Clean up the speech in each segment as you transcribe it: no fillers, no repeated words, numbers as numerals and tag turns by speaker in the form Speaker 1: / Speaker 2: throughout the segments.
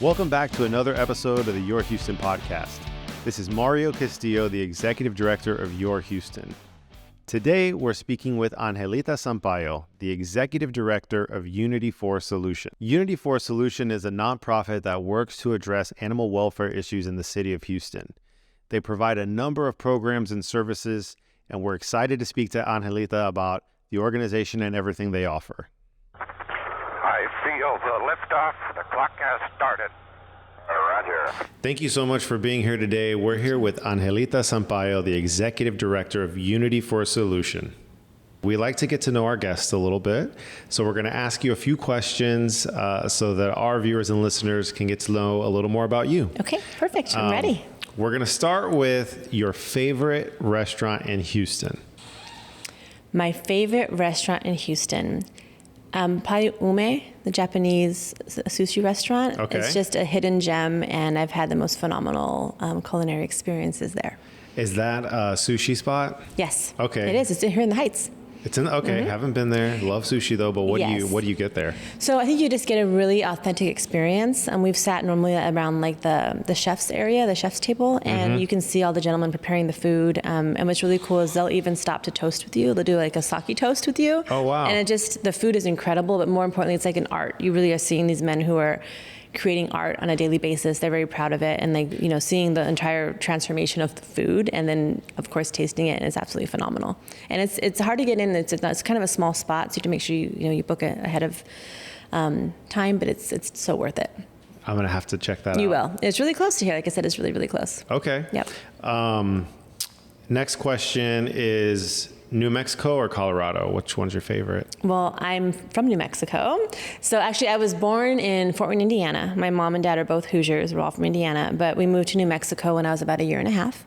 Speaker 1: Welcome back to another episode of the Your Houston podcast. This is Mario Castillo, the Executive Director of Your Houston. Today, we're speaking with Angelita Sampaio, the Executive Director of Unity 4 Solution. Unity 4 Solution is a nonprofit that works to address animal welfare issues in the city of Houston. They provide a number of programs and services, and we're excited to speak to Angelita about the organization and everything they offer.
Speaker 2: I feel the liftoff. The clock has started. Roger.
Speaker 1: Thank you so much for being here today. We're here with Angelita Sampaio, the Executive Director of Unity 4 Solution. We like to get to know our guests a little bit, so we're going to ask you a few questions so that our viewers and listeners can get to know a little more about you.
Speaker 3: Okay, perfect. I'm ready.
Speaker 1: We're going to start with your favorite restaurant in Houston.
Speaker 3: My favorite restaurant in Houston, probably Ume, the Japanese sushi restaurant.
Speaker 1: Okay.
Speaker 3: It's just a hidden gem, and I've had the most phenomenal culinary experiences there.
Speaker 1: Is that a sushi spot?
Speaker 3: Yes.
Speaker 1: Okay.
Speaker 3: It is. It's here in the Heights.
Speaker 1: It's in haven't been there. Love sushi though, but what do you get there?
Speaker 3: So I think you just get a really authentic experience. And we've sat normally around like the chef's area, the chef's table, and you can see all the gentlemen preparing the food. And what's really cool is they'll even stop to toast with you. They'll do like a sake toast with you.
Speaker 1: Oh wow!
Speaker 3: And the food is incredible, but more importantly, it's like an art. You really are seeing these men who are creating art on a daily basis. They're very proud of it, and seeing the entire transformation of the food, and then of course tasting it, and it's absolutely phenomenal. And it's hard to get in. It's kind of a small spot, so you have to make sure you book it ahead of time. But it's so worth it.
Speaker 1: I'm gonna have to check that out.
Speaker 3: You will. It's really close to here. Like I said, it's really, really close.
Speaker 1: Okay.
Speaker 3: Yep.
Speaker 1: Next question is New Mexico or Colorado? Which one's your favorite?
Speaker 3: Well, I'm from New Mexico. So actually, I was born in Fort Wayne, Indiana. My mom and dad are both Hoosiers. We're all from Indiana. But we moved to New Mexico when I was about a year and a half.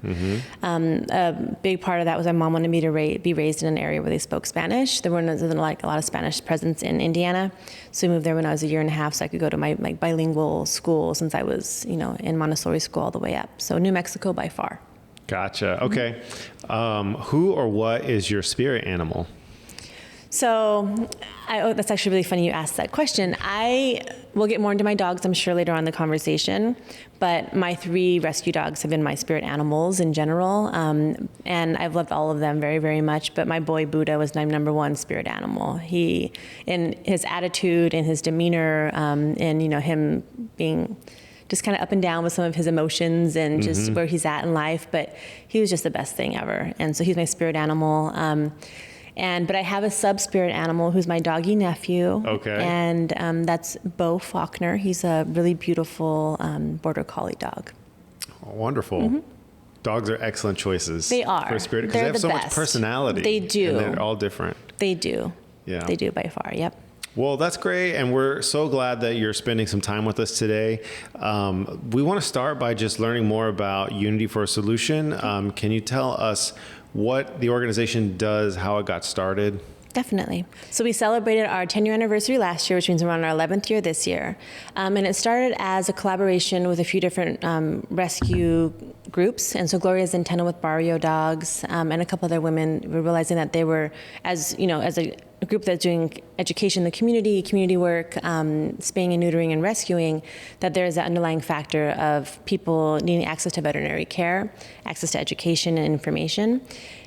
Speaker 3: A big part of that was my mom wanted me to be raised in an area where they spoke Spanish. There wasn't like a lot of Spanish presence in Indiana. So we moved there when I was a year and a half, so I could go to my bilingual school since I was, in Montessori school all the way up. So New Mexico by far.
Speaker 1: Gotcha. Okay. Who or what is your spirit animal?
Speaker 3: So, that's actually really funny you asked that question. I will get more into my dogs, I'm sure, later on in the conversation. But my 3 rescue dogs have been my spirit animals in general. And I've loved all of them very, very much. But my boy Buddha was my number 1 spirit animal. He, in his attitude, in his demeanor, and, him being just kind of up and down with some of his emotions and just where he's at in life. But he was just the best thing ever. And so he's my spirit animal. But I have a sub-spirit animal who's my doggy nephew.
Speaker 1: Okay.
Speaker 3: And that's Bo Faulkner. He's a really beautiful border collie dog.
Speaker 1: Oh, wonderful. Dogs are excellent choices.
Speaker 3: They are.
Speaker 1: For spirit, because they have so much personality.
Speaker 3: They do.
Speaker 1: And they're all different.
Speaker 3: They do.
Speaker 1: Yeah.
Speaker 3: They do by far, yep.
Speaker 1: Well, that's great, and we're so glad that you're spending some time with us today. We want to start by just learning more about Unity 4 Solution. Can you tell us what the organization does, how it got started?
Speaker 3: Definitely. So we celebrated our 10-year anniversary last year, which means we're on our 11th year this year. And it started as a collaboration with a few different rescue groups. And so Gloria Zenteno with Barrio Dogs and a couple other women were realizing that they were, as a group that's doing education in the community work, spaying and neutering and rescuing, that there's an underlying factor of people needing access to veterinary care, access to education and information,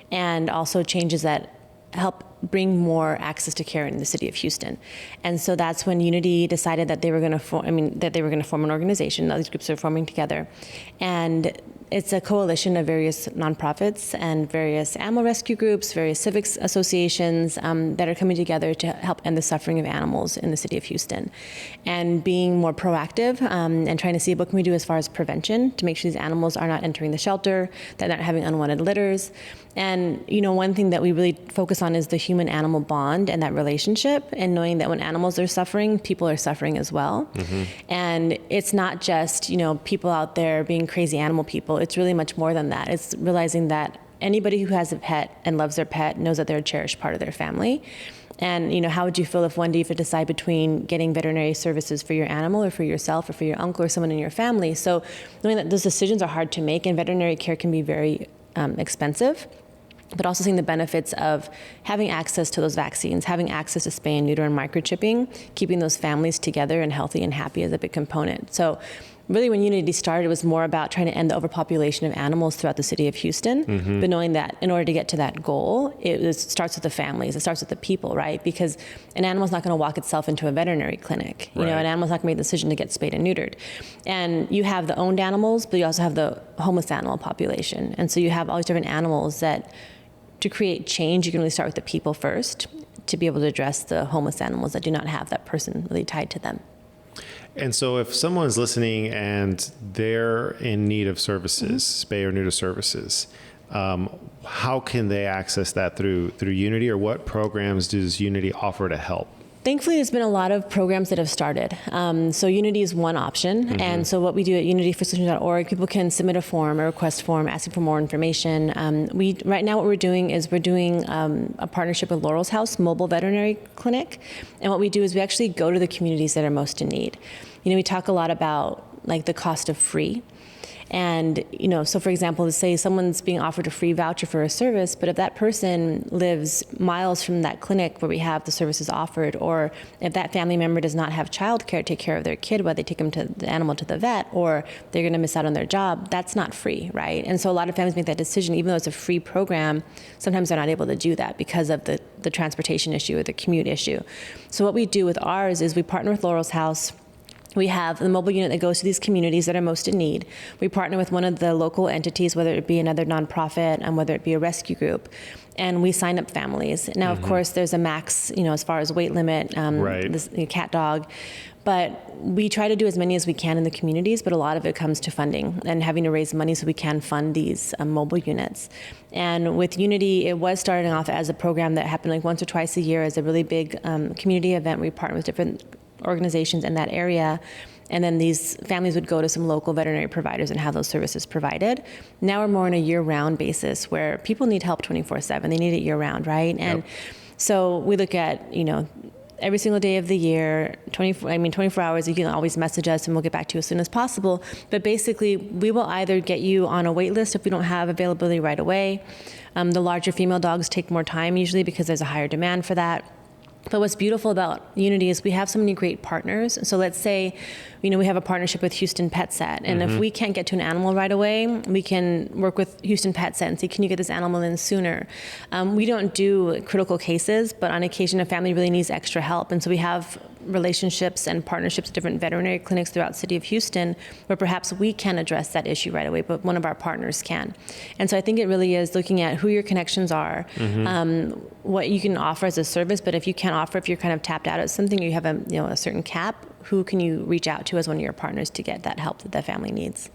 Speaker 3: and also changes that help bring more access to care in the city of Houston. And so that's when Unity decided that they were going to form an organization. All these groups are forming together. And it's a coalition of various nonprofits and various animal rescue groups, various civics associations that are coming together to help end the suffering of animals in the city of Houston. And being more proactive and trying to see what can we do as far as prevention to make sure these animals are not entering the shelter, that they're not having unwanted litters. And, one thing that we really focus on is the human-animal bond and that relationship, and knowing that when animals are suffering, people are suffering as well. And it's not just, people out there being crazy animal people. It's really much more than that. It's realizing that anybody who has a pet and loves their pet knows that they're a cherished part of their family. And, how would you feel if one day you could decide between getting veterinary services for your animal or for yourself or for your uncle or someone in your family? So knowing that those decisions are hard to make, and veterinary care can be very expensive. but also seeing the benefits of having access to those vaccines, having access to spay and neuter and microchipping, keeping those families together and healthy and happy is a big component. So really when Unity started, it was more about trying to end the overpopulation of animals throughout the city of Houston, but knowing that in order to get to that goal, it starts with the families, it starts with the people, right? Because an animal's not going to walk itself into a veterinary clinic. You know, an animal's not going to make the decision to get spayed and neutered. And you have the owned animals, but you also have the homeless animal population. And so you have all these different animals that, to create change, you can really start with the people first to be able to address the homeless animals that do not have that person really tied to them.
Speaker 1: And so if someone's listening and they're in need of services, spay or neuter services, how can they access that through Unity, or what programs does Unity offer to help?
Speaker 3: Thankfully, there's been a lot of programs that have started. So Unity is one option. And so what we do at unityforsolutions.org, people can submit a form, a request form, asking for more information. Right now what we're doing is we're doing a partnership with Laurel's House Mobile Veterinary Clinic. And what we do is we actually go to the communities that are most in need. You know, we talk a lot about like the cost of free. And, you know, so for example, let's say someone's being offered a free voucher for a service, but if that person lives miles from that clinic where we have the services offered, or if that family member does not have childcare to take care of their kid while they take the animal to the vet, or they're going to miss out on their job, that's not free, right? And so a lot of families make that decision, even though it's a free program, sometimes they're not able to do that because of the transportation issue or the commute issue. So what we do with ours is we partner with Laurel's House. We have the mobile unit that goes to these communities that are most in need. We partner with one of the local entities, whether it be another nonprofit, and whether it be a rescue group, and we sign up families. Now, of course, there's a max, you know, as far as weight limit, this cat, dog, but we try to do as many as we can in the communities, but a lot of it comes to funding and having to raise money so we can fund these mobile units. And with Unity, it was starting off as a program that happened like once or twice a year as a really big community event. We partner with different organizations in that area, and then these families would go to some local veterinary providers and have those services provided. Now we're more on a year-round basis where people need help 24/7. They need it year-round, right? And so we look at, you know, every single day of the year, 24 hours, you can always message us and we'll get back to you as soon as possible. But basically, we will either get you on a wait list if we don't have availability right away. The larger female dogs take more time usually because there's a higher demand for that. But what's beautiful about Unity is we have so many great partners. So let's say, you know, we have a partnership with Houston PetSet, and if we can't get to an animal right away, we can work with Houston PetSet and say, can you get this animal in sooner? We don't do critical cases, but on occasion a family really needs extra help. And so we have relationships and partnerships with different veterinary clinics throughout the city of Houston where perhaps we can address that issue right away, but one of our partners can. And so I think it really is looking at who your connections are, what you can offer as a service, but if you can't offer, if you're kind of tapped out at something, you have a certain cap, who can you reach out to as one of your partners to get that help that the family needs?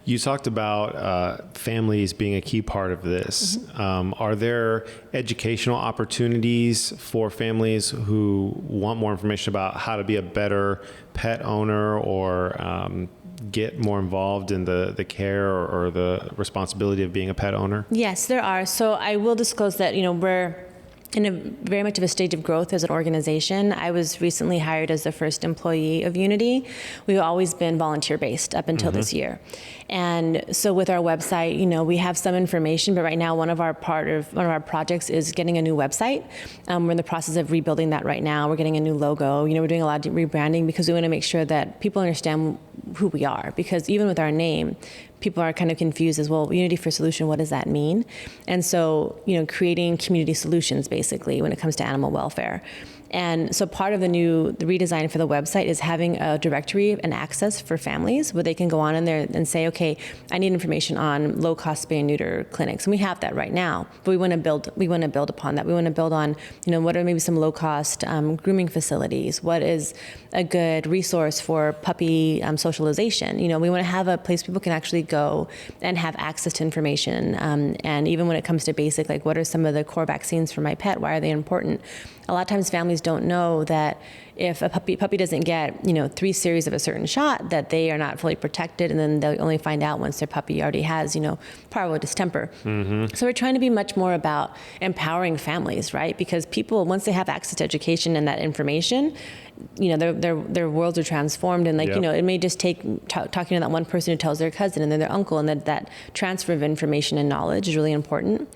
Speaker 1: You talked about families being a key part of this. Are there educational opportunities for families who want more information about how to be a better pet owner or get more involved in the care or the responsibility of being a pet owner?
Speaker 3: Yes, there are. So I will disclose that, you know, we're in a very much of a stage of growth as an organization. I was recently hired as the first employee of Unity. We've always been volunteer-based up until this year. And so with our website, you know, we have some information, but right now one of our projects is getting a new website. We're in the process of rebuilding that right now. We're getting a new logo. You know, we're doing a lot of rebranding because we want to make sure that people understand who we are. Because even with our name, people are kind of confused as well. Unity for Solution, what does that mean? And so, you know, creating community solutions basically when it comes to animal welfare. And so part of the redesign for the website is having a directory and access for families where they can go on in there and say, okay, I need information on low-cost spay and neuter clinics. And we have that right now, but we want to build upon that. We want to build on, you know, what are maybe some low-cost grooming facilities? What is a good resource for puppy socialization? You know, we want to have a place people can actually go and have access to information. And even when it comes to basic, like what are some of the core vaccines for my pet? Why are they important? A lot of times families don't know that if a puppy doesn't get, you know, 3 series of a certain shot, that they are not fully protected, and then they'll only find out once their puppy already has, you know, parvo distemper. So we're trying to be much more about empowering families, right? Because people, once they have access to education and that information, their worlds are transformed, and
Speaker 1: Yep.
Speaker 3: it may just take talking to that one person who tells their cousin and then their uncle, and that transfer of information and knowledge is really important.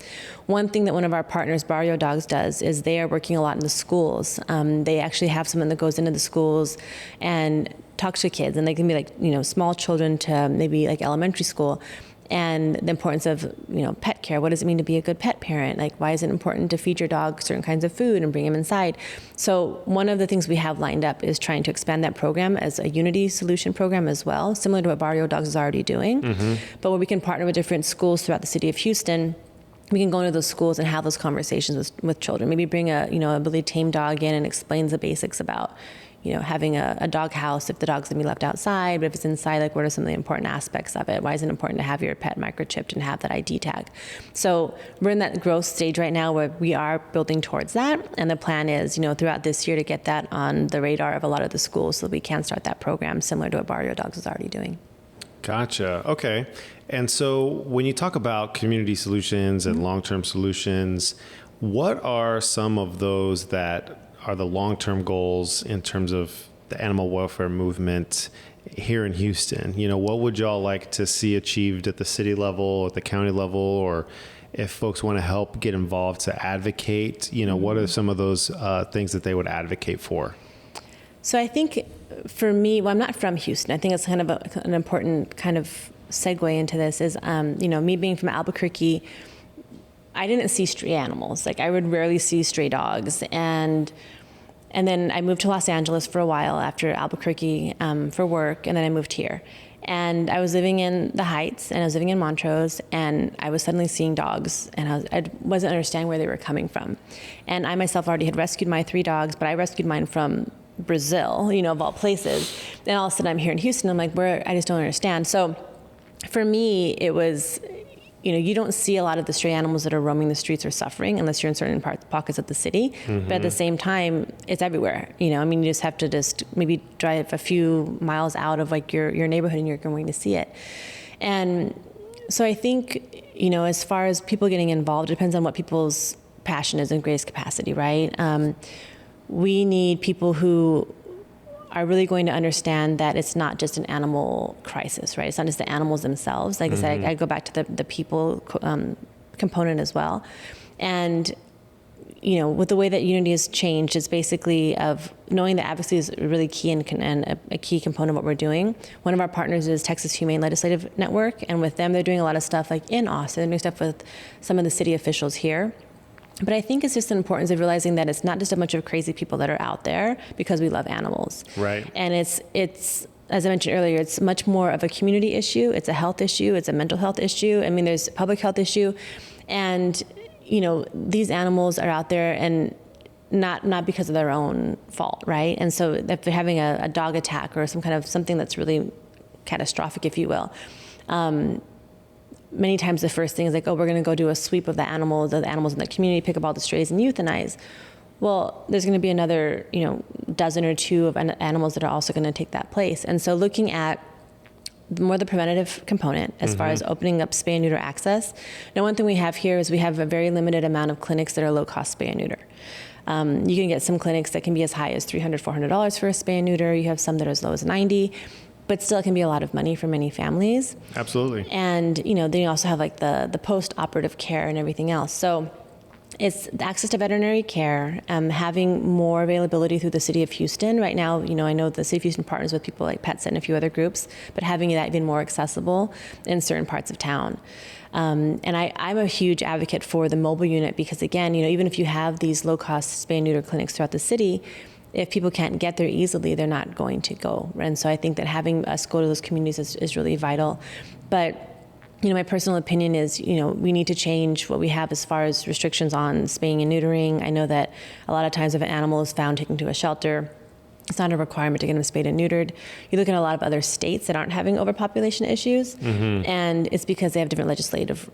Speaker 3: One thing that one of our partners, Barrio Dogs, does is they are working a lot in the schools. They actually have someone that goes into the schools and talks to kids, and they can be small children to maybe elementary school. And the importance of, pet care. What does it mean to be a good pet parent? Why is it important to feed your dog certain kinds of food and bring him inside? So one of the things we have lined up is trying to expand that program as a Unity solution program as well, similar to what Barrio Dogs is already doing. Mm-hmm. But where we can partner with different schools throughout the city of Houston, we can go into those schools and have those conversations with children. Maybe bring a really tame dog in and explains the basics about having a dog house, if the dog's gonna be left outside, but if it's inside, what are some of the important aspects of it? Why is it important to have your pet microchipped and have that ID tag? So we're in that growth stage right now where we are building towards that. And the plan is, throughout this year to get that on the radar of a lot of the schools so that we can start that program similar to what Barrio Dogs is already doing.
Speaker 1: Gotcha. Okay. And so when you talk about community solutions and long-term solutions, what are some of those that are the long-term goals in terms of the animal welfare movement here in Houston? What would y'all like to see achieved at the city level, at the county level, or if folks want to help get involved to advocate, what are some of those things that they would advocate for?
Speaker 3: So I think for me, I'm not from Houston. I think it's kind of an important kind of segue into this is, me being from Albuquerque, I didn't see stray animals. I would rarely see stray dogs. And then I moved to Los Angeles for a while after Albuquerque for work, and then I moved here. And I was living in the Heights, and I was living in Montrose, and I was suddenly seeing dogs, and I wasn't understanding where they were coming from. And I myself already had rescued my 3 dogs, but I rescued mine from Brazil, of all places. And all of a sudden I'm here in Houston, I'm where? I just don't understand. So for me, it was, you don't see a lot of the stray animals that are roaming the streets or suffering unless you're in certain pockets of the city. Mm-hmm. But at the same time, it's everywhere. You just have to maybe drive a few miles out of your neighborhood and you're going to see it. And so I think, as far as people getting involved, it depends on what people's passion is and greatest capacity, right? We need people who are really going to understand that it's not just an animal crisis, right? It's not just the animals themselves. Like I said, I go back to the people component as well. And, with the way that Unity has changed, it's basically of knowing that advocacy is really key and a key component of what we're doing. One of our partners is Texas Humane Legislative Network, and with them, they're doing a lot of stuff in Austin. They're doing stuff with some of the city officials here. But I think it's just the importance of realizing that it's not just a bunch of crazy people that are out there because we love animals.
Speaker 1: Right.
Speaker 3: And it's as I mentioned earlier, it's much more of a community issue. It's a health issue. It's a mental health issue. There's a public health issue. And, these animals are out there and not because of their own fault, right? And so if they're having a dog attack or something that's really catastrophic, if you will, many times the first thing is we're going to go do a sweep of the animals in the community, pick up all the strays and euthanize. Well, there's going to be another, dozen or 2 of animals that are also going to take that place. And so looking at more the preventative component as far as opening up spay and neuter access. Now, one thing we have here is we have a very limited amount of clinics that are low-cost spay and neuter. You can get some clinics that can be as high as $300, $400 for a spay and neuter. You have some that are as low as $90. But still, it can be a lot of money for many families.
Speaker 1: Absolutely.
Speaker 3: And, then you also have the post-operative care and everything else. So it's access to veterinary care, having more availability through the city of Houston. Right now, I know the city of Houston partners with people like PetSet and a few other groups, but having that even more accessible in certain parts of town. And I'm a huge advocate for the mobile unit because, again, even if you have these low-cost spay and neuter clinics throughout the city, if people can't get there easily, they're not going to go. And so I think that having us go to those communities is really vital. But, my personal opinion is, we need to change what we have as far as restrictions on spaying and neutering. I know that a lot of times if an animal is found taken to a shelter, it's not a requirement to get them spayed and neutered. You look at a lot of other states that aren't having overpopulation issues, and it's because they have different legislative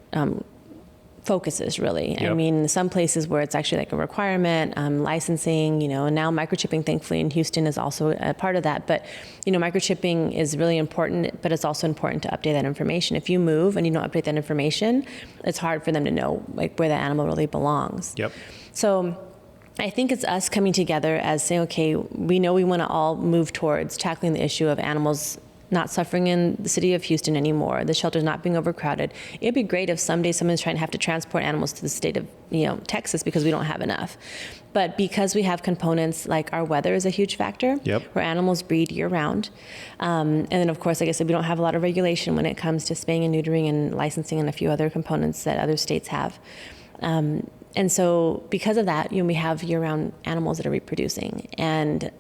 Speaker 3: focuses, really.
Speaker 1: Yep.
Speaker 3: Some places where it's actually a requirement, licensing, and now microchipping, thankfully, in Houston is also a part of that. But, microchipping is really important, but it's also important to update that information. If you move and you don't update that information, it's hard for them to know, where the animal really belongs.
Speaker 1: Yep.
Speaker 3: So I think it's us coming together as saying, okay, we know we want to all move towards tackling the issue of animals not suffering in the city of Houston anymore, the shelters not being overcrowded. It'd be great if someday someone's trying to have to transport animals to the state of, Texas because we don't have enough. But because we have components like our weather is a huge factor, where animals breed year round. And then of course, like I said, we don't have a lot of regulation when it comes to spaying and neutering and licensing and a few other components that other states have. And so because of that, we have year-round animals that are reproducing. And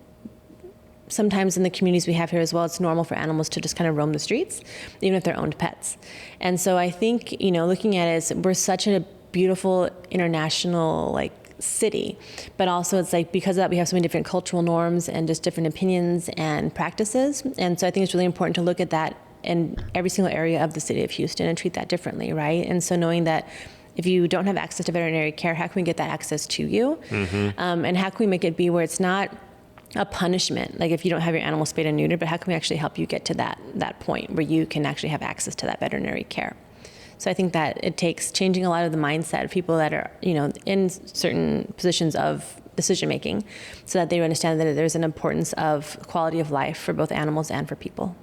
Speaker 3: sometimes in the communities we have here as well, it's normal for animals to just kind of roam the streets, even if they're owned pets. And so I think, looking at it, we're such a beautiful international, city, but also it's because of that we have so many different cultural norms and just different opinions and practices. And so I think it's really important to look at that in every single area of the city of Houston and treat that differently, right? And so knowing that if you don't have access to veterinary care, how can we get that access to you? And how can we make it be where it's not a punishment, like if you don't have your animal spayed and neutered, but how can we actually help you get to that point where you can actually have access to that veterinary care? So I think that it takes changing a lot of the mindset of people that are, in certain positions of decision making, so that they understand that there's an importance of quality of life for both animals and for people.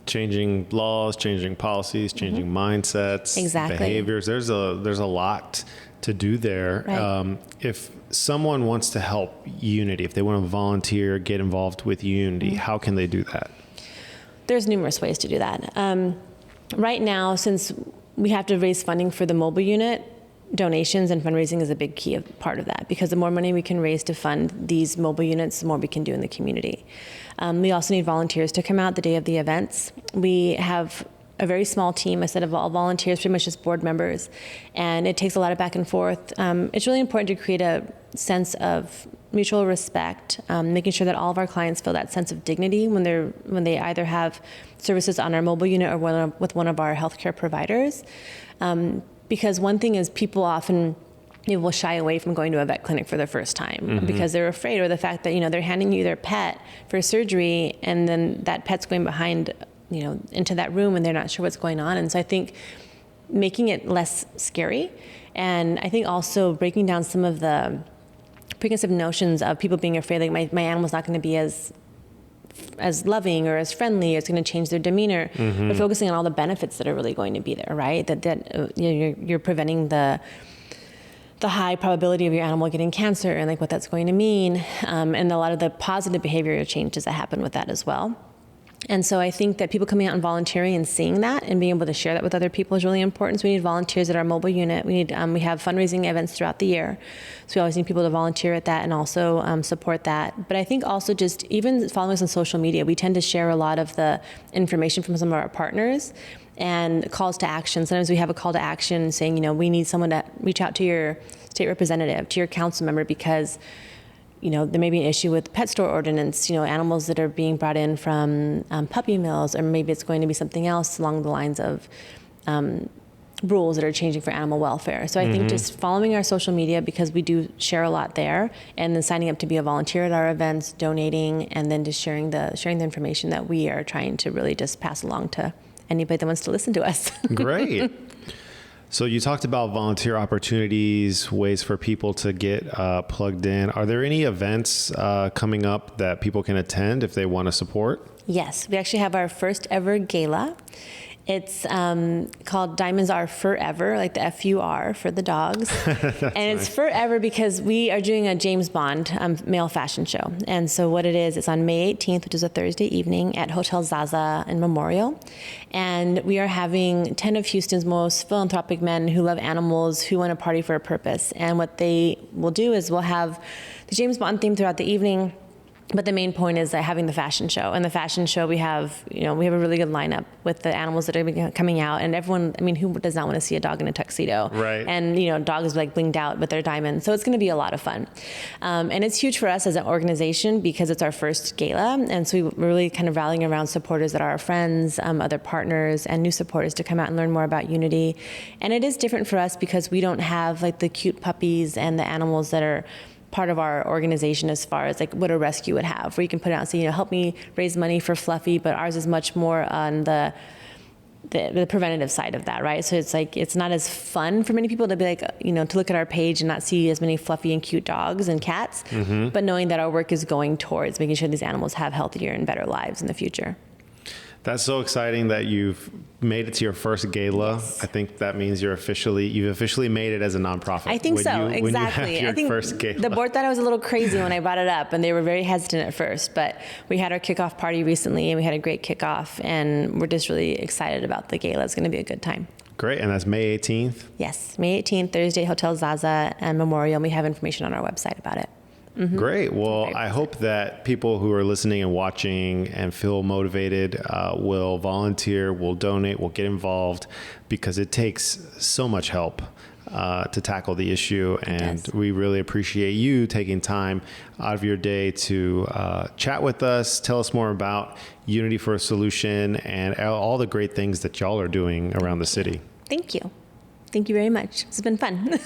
Speaker 1: Changing laws, changing policies, changing mindsets, behaviors. There's a lot to do there.
Speaker 3: Right.
Speaker 1: If someone wants to help Unity, if they want to volunteer, get involved with Unity, how can they do that?
Speaker 3: There's numerous ways to do that. Right now, since we have to raise funding for the mobile unit, donations and fundraising is a big key part of that, because the more money we can raise to fund these mobile units, the more we can do in the community. We also need volunteers to come out the day of the events. We have a very small team, a set of all volunteers, pretty much just board members, and it takes a lot of back and forth. It's really important to create a sense of mutual respect, making sure that all of our clients feel that sense of dignity when they either have services on our mobile unit or with one of our healthcare providers. Because one thing is people often will shy away from going to a vet clinic for the first time because they're afraid, or the fact that, they're handing you their pet for surgery and then that pet's going behind, into that room and they're not sure what's going on. And so I think making it less scary, and I think also breaking down some of the preconceived notions of people being afraid, like my animal's not going to be as loving or as friendly, or it's going to change their demeanor, but focusing on all the benefits that are really going to be there, right? That you're preventing the high probability of your animal getting cancer and what that's going to mean, and a lot of the positive behavioral changes that happen with that as well. And so I think that people coming out and volunteering and seeing that and being able to share that with other people is really important. So we need volunteers at our mobile unit. We have fundraising events throughout the year. So we always need people to volunteer at that and also support that. But I think also just even following us on social media, we tend to share a lot of the information from some of our partners and calls to action. Sometimes we have a call to action saying, we need someone to reach out to your state representative, to your council member, because there may be an issue with the pet store ordinance, animals that are being brought in from puppy mills, or maybe it's going to be something else along the lines of rules that are changing for animal welfare. So I think just following our social media, because we do share a lot there, and then signing up to be a volunteer at our events, donating, and then just sharing the information that we are trying to really just pass along to anybody that wants to listen to us.
Speaker 1: Great. So you talked about volunteer opportunities, ways for people to get plugged in. Are there any events coming up that people can attend if they want to support?
Speaker 3: Yes, we actually have our first ever gala. It's called Diamonds Are Forever, like the F-U-R for the dogs. And it's forever because we are doing a James Bond male fashion show. And so what it is, it's on May 18th, which is a Thursday evening at Hotel Zaza in Memorial. And we are having 10 of Houston's most philanthropic men who love animals, who want to party for a purpose. And what they will do is we'll have the James Bond theme throughout the evening. But the main point is having the fashion show. And the fashion show, we have a really good lineup with the animals that are coming out. And everyone, who does not want to see a dog in a tuxedo?
Speaker 1: Right.
Speaker 3: And, dogs blinged out with their diamonds. So it's going to be a lot of fun. And it's huge for us as an organization because it's our first gala. And so we're really kind of rallying around supporters that are our friends, other partners, and new supporters to come out and learn more about Unity. And it is different for us because we don't have the cute puppies and the animals that are part of our organization as far as what a rescue would have, where you can put it out and say, help me raise money for Fluffy, but ours is much more on the the preventative side of that, right? So it's like, it's not as fun for many people to be like, to look at our page and not see as many fluffy and cute dogs and cats, but knowing that our work is going towards making sure these animals have healthier and better lives in the future.
Speaker 1: That's so exciting that you've made it to your first gala.
Speaker 3: Yes.
Speaker 1: I think that means you've officially made it as a nonprofit.
Speaker 3: I think so, exactly.
Speaker 1: When you have your
Speaker 3: I think
Speaker 1: first gala.
Speaker 3: the board thought I was a little crazy when I brought it up, and they were very hesitant at first, but we had our kickoff party recently, and we had a great kickoff, and we're just really excited about the gala. It's going to be a good time.
Speaker 1: Great, and that's May 18th?
Speaker 3: Yes, May 18th, Thursday, Hotel Zaza and Memorial, and we have information on our website about it.
Speaker 1: Great. Well, I hope that people who are listening and watching and feel motivated will volunteer, will donate, will get involved, because it takes so much help to tackle the issue. And we really appreciate you taking time out of your day to chat with us, tell us more about Unity for a Solution and all the great things that y'all are doing around the city.
Speaker 3: Thank you. Thank you very much. It's been fun.